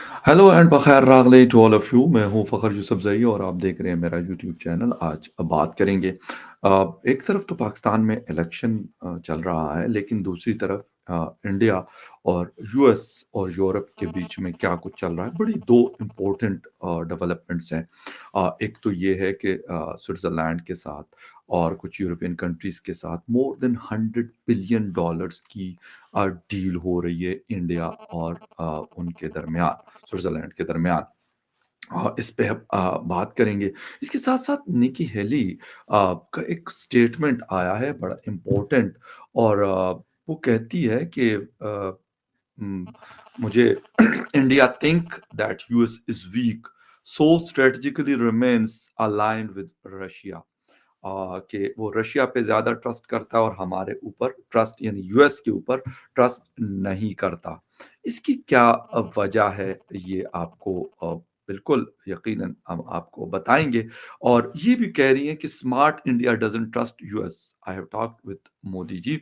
Hello and बखैर रागले to all of you. मैं हूं फ़खर यूसुफ़ज़ई और आप देख रहे हैं मेरा यूट्यूब चैनल। आज बात करेंगे एक तरफ तो पाकिस्तान में इलेक्शन चल रहा है, लेकिन दूसरी तरफ इंडिया और यूएस और यूरोप के बीच में क्या कुछ चल रहा है। बड़ी दो इम्पोर्टेंट डेवलपमेंट्स हैं। एक तो ये है कि स्विट्ज़रलैंड के साथ और कुछ यूरोपियन कंट्रीज़ के साथ मोर देन 100 बिलियन डॉलर्स की डील हो रही है इंडिया और उनके दरमियान, स्विट्ज़रलैंड के दरमियान। इस पे हम बात करेंगे। इसके साथ-साथ निकी हेली का एक स्टेटमेंट आया है बड़ा इम्पोर्टेंट, और वो कहती है कि उम, मुझे India think that US is week, so strategically remains aligned with Russia. कि वो रशिया पे ज़्यादा ट्रस्ट करता है और हमारे ऊपर ट्रस्ट, यानी यूएस के ऊपर ट्रस्ट नहीं करता। इसकी क्या वजह है, ये आपको बिल्कुल यकीनन हम आपको बताएँगे। और ये भी कह रही हैं कि smart India doesn't trust US. I have talked with Modi ji.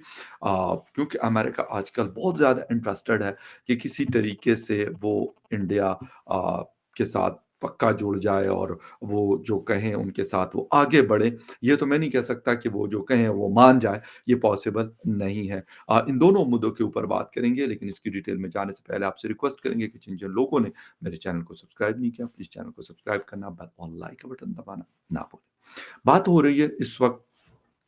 क्योंकि अमेरिका आजकल बहुत ज़्यादा इंटरेस्टेड है कि किसी तरीके से वो इंडिया के साथ पक्का जुड़ जाए और वो जो कहें उनके साथ वो आगे बढ़े। ये तो मैं नहीं कह सकता कि वो जो कहें वो मान जाए, ये पॉसिबल नहीं है। इन दोनों मुद्दों के ऊपर बात करेंगे, लेकिन इसकी डिटेल में जाने से पहले आपसे रिक्वेस्ट करेंगे कि जिन-जिन लोगों ने मेरे चैनल को सब्सक्राइब नहीं किया, प्लीज़ चैनल को सब्सक्राइब करना, बेल और लाइक का बटन दबाना ना भूलें। बात हो रही है इस वक़्त,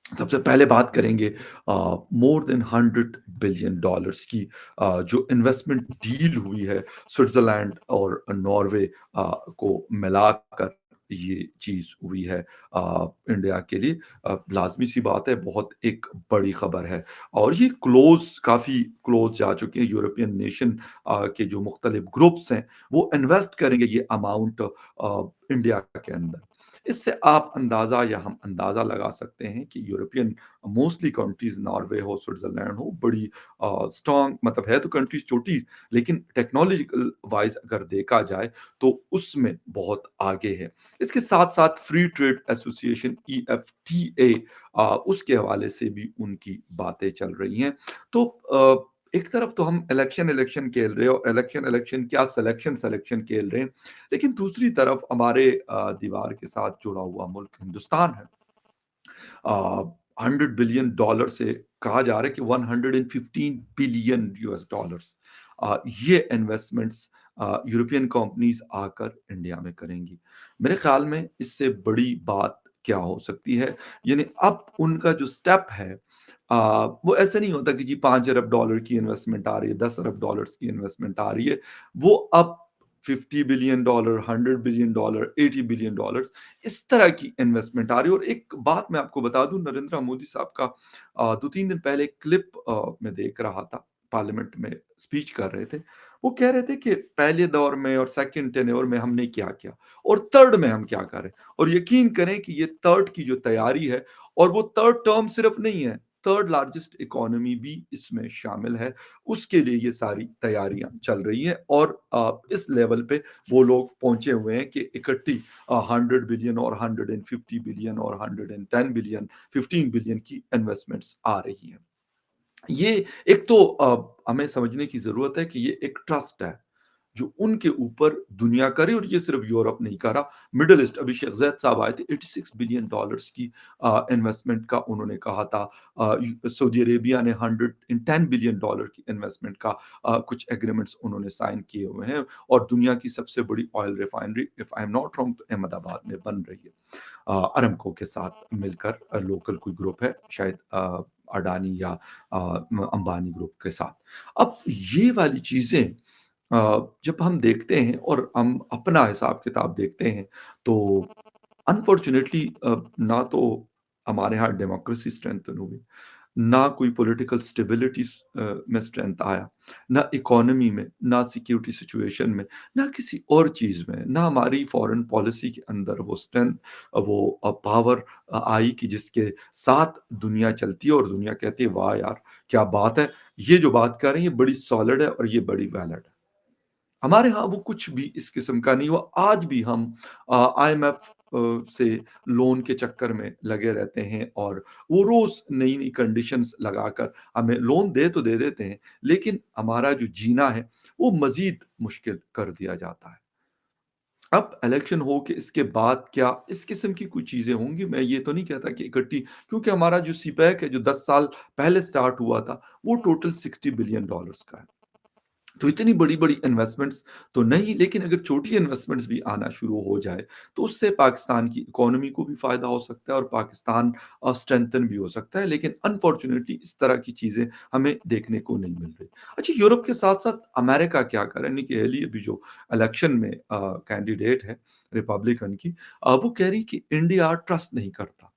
सबसे पहले बात करेंगे मोर देन 100 बिलियन डॉलर्स की जो इन्वेस्टमेंट डील हुई है स्विट्ज़रलैंड और नॉर्वे को मिलाकर, ये चीज़ हुई है इंडिया के लिए। लाज़मी-सी बात है, बहुत एक बड़ी खबर है और ये काफ़ी क्लोज़ जा चुके हैं। यूरोपियन नेशन के जो मुख्तलिफ ग्रुप्स हैं, वो इन्वेस्ट करेंगे ये अमाउंट इंडिया के अंदर। इससे आप अंदाज़ा या हम अंदाज़ा लगा सकते हैं कि यूरोपियन मोस्टली कंट्रीज़, नॉर्वे हो, स्विट्ज़रलैंड हो, बड़ी स्ट्रॉन्ग, मतलब है तो कंट्रीज़ छोटी, लेकिन टेक्नोलॉजिकल वाइज़ अगर देखा जाए तो उसमें बहुत आगे है। इसके साथ-साथ फ्री ट्रेड एसोसिएशन ईएफटीए, उसके हवाले से भी उनकी बातें चल रही हैं। तो एक तरफ तो हम इलेक्शन खेल रहे हैं और इलेक्शन क्या, सिलेक्शन खेल रहे हैं। लेकिन दूसरी तरफ हमारे दीवार के साथ जुड़ा हुआ मुल्क हिंदुस्तान है। 100 बिलियन डॉलर से कहा जा रहा है कि 115 बिलियन यूएस डॉलर्स ये इन्वेस्टमेंट्स यूरोपियन कंपनीज आकर इंडिया में करेंगी। मेरे ख्याल में इससे बड़ी बात क्या हो सकती है, यानी अब उनका जो स्टेप है, वो ऐसे नहीं होता कि जी 5 अरब डॉलर की इन्वेस्टमेंट आ रही है, 10 अरब डॉलर्स की इन्वेस्टमेंट आ रही है। वो अब 50 billion dollar, 100 billion dollar, 80 billion dollars, इस तरह की इन्वेस्टमेंट आ रही है। और एक बात मैं आपको बता दूँ, नरेंद्र मोदी साहब का 2-3 दिन पहले एक क्लिप मैं देख रहा था, पार्लियामेंट में स्पीच कर रहे थे। वो कह रहे थे कि पहले दौर में और सेकंड टेन्योर में हमने क्या किया और थर्ड में हम क्या कर रहे हैं। और यकीन करें कि ये थर्ड की जो तैयारी है, और वो थर्ड टर्म सिर्फ नहीं है, थर्ड लार्जेस्ट इकोनॉमी भी इसमें शामिल है। उसके लिए ये सारी तैयारियाँ चल रही हैं और इस लेवल पे वो लोग पहुँचे हुए हैं कि इकट्ठी 100 बिलियन और 150 बिलियन और 110 बिलियन, 15 बिलियन की इन्वेस्टमेंट्स आ रही हैं। ये एक तो हमें समझने की ज़रूरत है कि ये एक ट्रस्ट है, जो उनके ऊपर दुनिया करे, और ये सिर्फ यूरोप नहीं कर रहा, मिडल ईस्ट, अभी शेख ज़ैद साहब आए थे, 86 बिलियन डॉलर्स की इन्वेस्टमेंट का उन्होंने कहा था। सऊदी अरेबिया ने 110 बिलियन डॉलर की इन्वेस्टमेंट का कुछ एग्रीमेंट्स उन्होंने साइन किए हुए हैं, और दुनिया की सबसे बड़ी oil refinery, if I am not wrong, तो अहमदाबाद में बन रही है। अरामको के साथ मिलकर, लोकल कोई ग्रुप है शायद, अडानी या अंबानी ग्रुप के साथ। अब ये वाली चीज़ें जब हम देखते हैं और हम अपना हिसाब-किताब देखते हैं, तो अनफॉर्च्यूनेटली ना तो हमारे यहाँ डेमोक्रेसी स्ट्रेंथन हुई, ना कोई पॉलिटिकल स्टेबिलिटी में स्ट्रेंथ आया, ना इकोनॉमी में, ना सिक्योरिटी सिचुएशन में, ना किसी और चीज़ में, ना हमारी फॉरेन पॉलिसी के अंदर वो स्ट्रेंथ, वो पावर आई कि जिसके साथ दुनिया चलती है और दुनिया कहती है, वाह यार! क्या बात है! ये जो बात कर रहे हैं, ये बड़ी सॉलिड है और ये बड़ी वैलिड है। हमारे यहाँ वो कुछ भी इस किस्म का नहीं हुआ। आज भी हम आईएमएफ से लोन के चक्कर में लगे रहते हैं और वो रोज़ नई-नई कंडीशंस लगाकर हमें लोन दे तो दे देते हैं, लेकिन हमारा जो जीना है, वो मज़ीद मुश्किल कर दिया जाता है। अब इलेक्शन हो के इसके बाद क्या इस किस्म की कुछ चीज़ें होंगी, मैं ये तो नहीं कहता कि इकट्ठी, क्योंकि हमारा जो सीपैक है, जो 10 साल पहले स्टार्ट हुआ था, वो टोटल $60 बिलियन डॉलर्स का है। तो इतनी बड़ी-बड़ी इन्वेस्टमेंट्स तो नहीं, लेकिन अगर छोटी इन्वेस्टमेंट्स भी आना शुरू हो जाए, तो उससे पाकिस्तान की इकोनॉमी को भी फ़ायदा हो सकता है और पाकिस्तान स्ट्रेंथन भी हो सकता है। लेकिन अनफॉर्च्यूनेटली इस तरह की चीज़ें हमें देखने को नहीं मिल रही। अच्छा, यूरोप के साथ-साथ अमेरिका क्या कर रहा है? निकी हेली अभी जो इलेक्शन में कैंडिडेट है रिपब्लिकन की, वो कह रही कि इंडिया ट्रस्ट नहीं करता।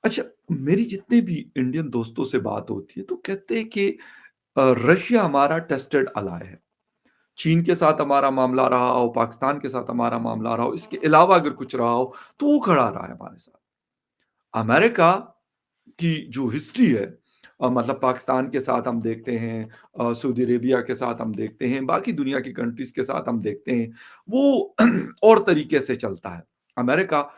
अच्छा, मेरी जितने भी इंडियन दोस्तों से बात होती है, तो कहते हैं कि रशिया हमारा टेस्टेड अलाय है। चीन के साथ हमारा मामला रहा हो, पाकिस्तान के साथ हमारा मामला रहा हो, इसके अलावा अगर कुछ रहा हो, तो वो खड़ा रहा है हमारे साथ। अमेरिका की जो हिस्ट्री है, मतलब पाकिस्तान के साथ हम देखते हैं, सऊदी अरेबिया के साथ हम देखते हैं, बाकी दुनिया की कंट्रीज़ के साथ हम देखते हैं, वो और तरीके से चलता है। अमेरिका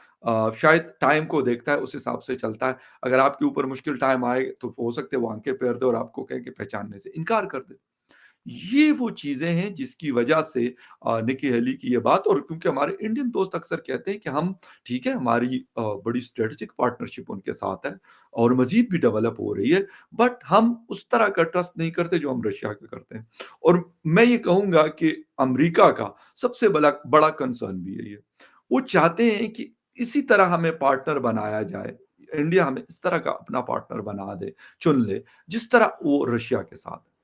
शायद टाइम को देखता है, उस हिसाब से चलता है। अगर आपके ऊपर मुश्किल टाइम आए, तो हो सकता है वो आँखें फेर दे और आपको कहे कि पहचानने से इनकार कर दे। ये वो चीज़ें हैं जिसकी वजह से निकी हेली की ये बात, और क्योंकि हमारे इंडियन दोस्त अक्सर कहते हैं कि हम ठीक है, हमारी बड़ी स्ट्रेटेजिक पार्टनरशिप उनके साथ है और मज़ीद भी डेवलप हो रही है, बट हम उस तरह का ट्रस्ट नहीं करते जो हम रशिया का करते हैं। और मैं ये कहूँगा कि अमेरिका का सबसे बड़ा बड़ा कंसर्न भी यही है। वो चाहते हैं कि इसी तरह हमें पार्टनर बनाया जाए, इंडिया हमें इस तरह का अपना पार्टनर बना दे, चुन ले, जिस तरह वो रशिया के साथ है।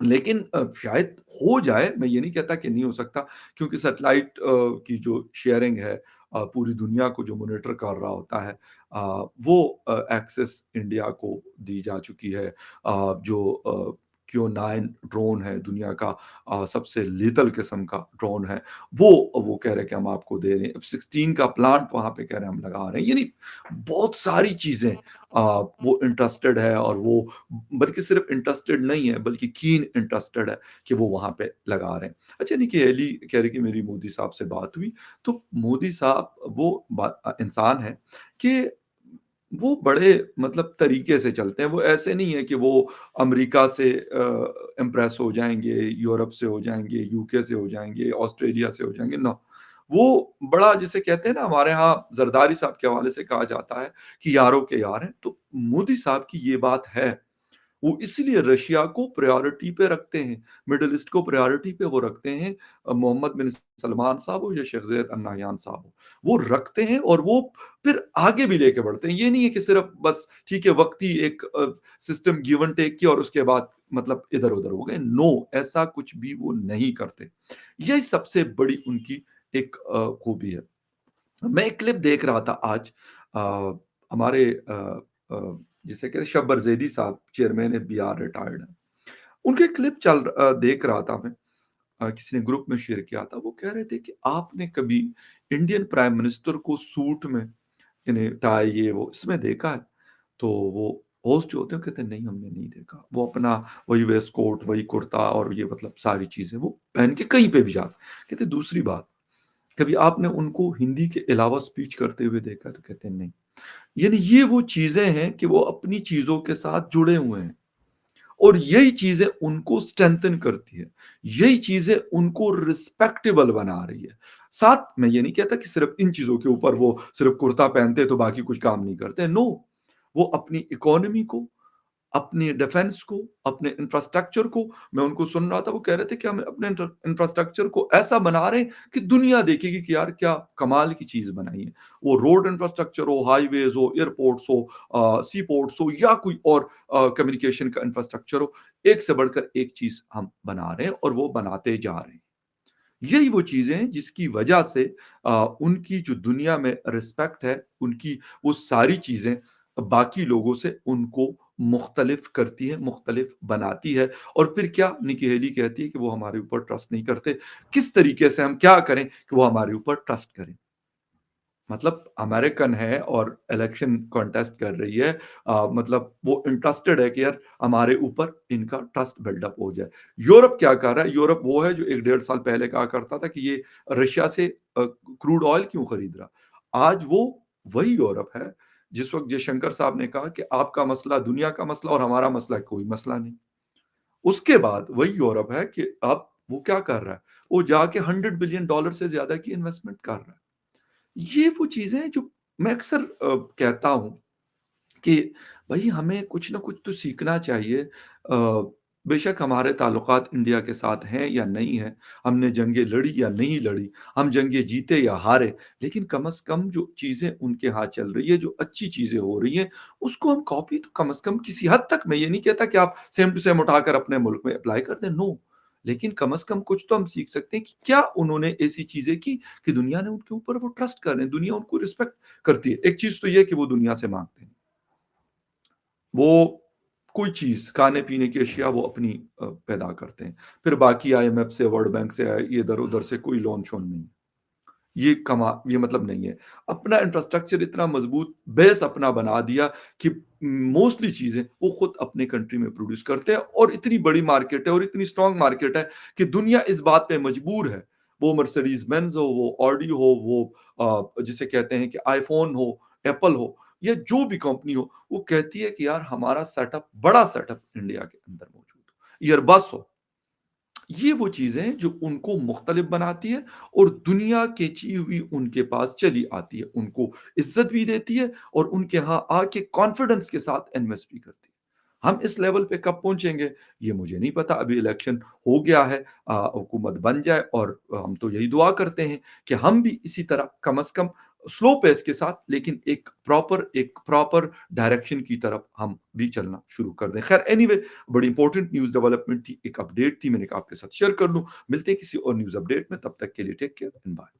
लेकिन शायद हो जाए, मैं ये नहीं कहता कि नहीं हो सकता, क्योंकि सैटेलाइट की जो शेयरिंग है, पूरी दुनिया को जो मॉनिटर कर रहा होता है, वो एक्सेस इंडिया को दी जा चुकी है। जो क्यू-9 ड्रोन है, दुनिया का सबसे लीथल किस्म का ड्रोन है, वो कह रहे हैं कि हम आपको दे रहे हैं। F-16 का प्लांट वहाँ पे कह रहे हैं हम लगा रहे हैं। यानी बहुत सारी चीज़ें वो इंटरेस्टेड है, और वो बल्कि सिर्फ इंटरेस्टेड नहीं है, बल्कि कीन इंटरेस्टेड है कि वो वहाँ पे लगा रहे हैं। अच्छा, निकी हेली कह रही कि मेरी मोदी साहब से बात हुई, तो मोदी साहब वो इंसान है कि वो बड़े मतलब तरीके से चलते हैं। वो ऐसे नहीं है कि वो अमेरिका से इम्प्रेस हो जाएँगे, यूरोप से हो जाएँगे, यूके से हो जाएँगे, ऑस्ट्रेलिया से हो जाएँगे, नो। वो बड़ा, जिसे कहते हैं ना, हमारे यहाँ ज़रदारी साहब के हवाले से कहा जाता है कि यारों के यार हैं, तो मोदी साहब की ये बात है। वो इसलिए रशिया को प्रायोरिटी पे रखते हैं, मिडल ईस्ट को प्रायोरिटी पे वो रखते हैं, मोहम्मद बिन सलमान साहब हो या शेख ज़ायद अल नहयान साहब हो, वो रखते हैं और वो फिर आगे भी लेके बढ़ते हैं। ये नहीं है कि सिर्फ़ बस ठीक है, वक़्ती एक सिस्टम गिव एंड टेक किया और उसके बाद मतलब इधर-उधर हो गए। नो, ऐसा कुछ भी वो नहीं करते। यही सबसे बड़ी उनकी एक खूबी है। मैं एक क्लिप देख रहा था आज, अ, हमारे जिसे कहते हैं शब्बर ज़ैदी साहब, चेयरमैन है, बीआर, रिटायर्ड हैं। उनके क्लिप देख रहा था मैं, किसी ने ग्रुप में शेयर किया था। वो कह रहे थे कि आपने कभी इंडियन प्राइम मिनिस्टर को सूट में, यानी टाई ये वो इसमें देखा है? तो वो होस्ट जो होते हैं, वो कहते हैं नहीं, हमने नहीं देखा। वो अपना वही वेस्ट कोट, वही कुर्ता और ये मतलब सारी चीज़ें वो पहन के कहीं पे भी जाते। कहते दूसरी बात, कभी आपने उनको हिंदी के अलावा स्पीच करते हुए देखा है? तो कहते हैं नहीं। यानी ये वो चीज़ें हैं कि वो अपनी चीज़ों के साथ जुड़े हुए हैं और यही चीज़ें उनको स्ट्रेंथन करती है। यही चीज़ें उनको रिस्पेक्टेबल बना रही है। साथ मैं ये नहीं कहता कि सिर्फ़ इन चीज़ों के ऊपर वो सिर्फ़ कुर्ता पहनते हैं तो बाकी कुछ काम नहीं करते। नो, वो अपनी इकोनॉमी को, अपनी डिफेंस को, अपने इंफ्रास्ट्रक्चर को, मैं उनको सुन रहा था, वो कह रहे थे कि हम अपने इंफ्रास्ट्रक्चर को ऐसा बना रहे हैं कि दुनिया देखेगी कि यार क्या कमाल की चीज़ बनाई है। वो रोड इंफ्रास्ट्रक्चर हो, हाइवेज़ हो, एयरपोर्ट्स हो, सी पोर्ट्स हो या कोई और कम्युनिकेशन का इंफ्रास्ट्रक्चर हो, एक से बढ़कर एक चीज़ हम बना रहे हैं और वो बनाते जा रहे हैं। यही वो चीज़ें हैं जिसकी वजह से उनकी जो दुनिया में रिस्पेक्ट है, उनकी वो सारी चीज़ें बाकी लोगों से उनको मुख्तलिफ करती है, मुख्तलिफ बनाती है। और फिर क्या निकी हेली कहती है कि वो हमारे ऊपर ट्रस्ट नहीं करते। किस तरीके से हम क्या करें कि वो हमारे ऊपर ट्रस्ट करें? मतलब अमेरिकन है और इलेक्शन कॉन्टेस्ट कर रही है, मतलब वो इंटरेस्टेड है कि यार हमारे ऊपर इनका ट्रस्ट बिल्डअप हो जाए। यूरोप क्या कर रहा है? यूरोप वो है जो 1 डेढ़ साल पहले कहा करता था कि ये रशिया से क्रूड ऑयल क्यों खरीद रहा? आज वो वही यूरोप है, जिस वक़्त जयशंकर साहब ने कहा कि आपका मसला दुनिया का मसला और हमारा मसला कोई मसला नहीं। उसके बाद वही यूरोप है कि अब वो क्या कर रहा है? वो जाके $100 बिलियन से ज़्यादा की इन्वेस्टमेंट कर रहा है। ये वो चीज़ें हैं जो मैं अक्सर कहता हूँ कि भई हमें कुछ न कुछ तो सीखना चाहिए। बेशक हमारे ताल्लुकात इंडिया के साथ हैं या नहीं हैं, हमने जंगें लड़ी या नहीं लड़ी, हम जंगें जीते या हारे, लेकिन कम से कम जो चीज़ें उनके यहाँ चल रही है, जो अच्छी चीज़ें हो रही हैं, उसको हम कॉपी तो कम से कम किसी हद तक, मैं ये नहीं कहता कि आप सेम टू सेम उठाकर अपने मुल्क में अप्लाई कर दें, नो। लेकिन कम से कम कुछ तो हम सीख सकते हैं कि क्या उन्होंने ऐसी चीज़ें की कि दुनिया ने उनके ऊपर वो ट्रस्ट कर रहे हैं, दुनिया उनको रिस्पेक्ट करती है। एक चीज़ तो ये है कि वो दुनिया से माँगते हैं। वो कोई चीज़, खाने-पीने की अशिया वो अपनी पैदा करते हैं। फिर बाकी IMF से, वर्ल्ड बैंक से ये इधर-उधर से कोई लोन-शोन नहीं। ये मतलब नहीं है। अपना इंफ्रास्ट्रक्चर इतना मज़बूत, बेस अपना बना दिया कि मोस्टली चीज़ें वो खुद अपने कंट्री में प्रोड्यूस करते हैं और इतनी बड़ी मार्केट है और इतनी स्ट्रॉन्ग मार्केट है कि दुनिया इस बात पे मजबूर है। वो मर्सिडीज़ बेंज हो, वो ऑडी हो, वो जिसे कहते हैं कि आईफ़ोन हो, एप्पल हो या जो भी कंपनी हो, वो कहती है कि यार हमारा सेटअप, बड़ा सेटअप इंडिया के अंदर मौजूद हो। ईयरबड्स हो, ये वो चीज़ें हैं जो उनको मुख्तलिफ बनाती है और दुनिया की चीज़ हुई उनके पास चली आती है। उनको इज़्ज़त भी देती है और उनके यहाँ आके कॉन्फिडेंस के साथ इन्वेस्ट भी करती है। हम इस लेवल पे कब पहुँचेंगे, ये मुझे नहीं पता। अभी इलेक्शन हो गया है, हुकूमत बन जाए और हम तो यही दुआ करते हैं कि हम भी इसी तरह कम से कम स्लो पेस के साथ, लेकिन एक प्रॉपर डायरेक्शन की तरफ हम भी चलना शुरू कर दें। खैर एनीवे, बड़ी इंपॉर्टेंट न्यूज़ डेवलपमेंट थी, एक अपडेट थी, मैंने कहा आपके साथ शेयर कर लूँ। मिलते हैं किसी और न्यूज़ अपडेट में, तब तक के लिए टेक केयर एंड बाय।